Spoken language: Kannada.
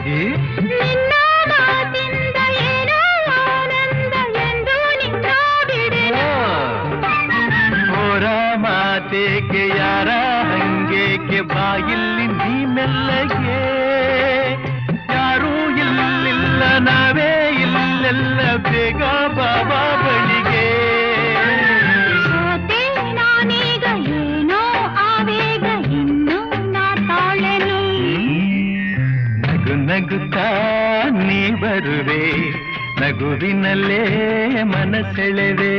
ಹುಡುಗಿ ನಿನ್ನ ಮಾತಿಂದ ಏನೋ ಆನಂದ ಎಂದು ನಿನ್ನ ಬಿಡೆನು. ಹೋರ ಮಾತೇಕೆ ಯಾರ ಹಂಗೇಕೆ ಬಾಯಿಲ್ಲಿ ನೀ ಮೆಲ್ಲಗೆ ಯಾರೂ ಇಲ್ಲಿಲ್ಲ ನಾವೇ ಇಲ್ಲೆಲ್ಲ ಬೇಗ ಬಾಬಾ ಬಳಿಗೆ. ಸೋತೆ ನಾನೀಗ ಏನೋ ಆವೇಗ ಇನ್ನು ನಾ ತಾಳೆನು. ನಗು ನಗುತ್ತಾ ನೀ ಬರುವೆ ನಗುವಿನಲ್ಲೇ ಮನಸೆಳೆವೆ.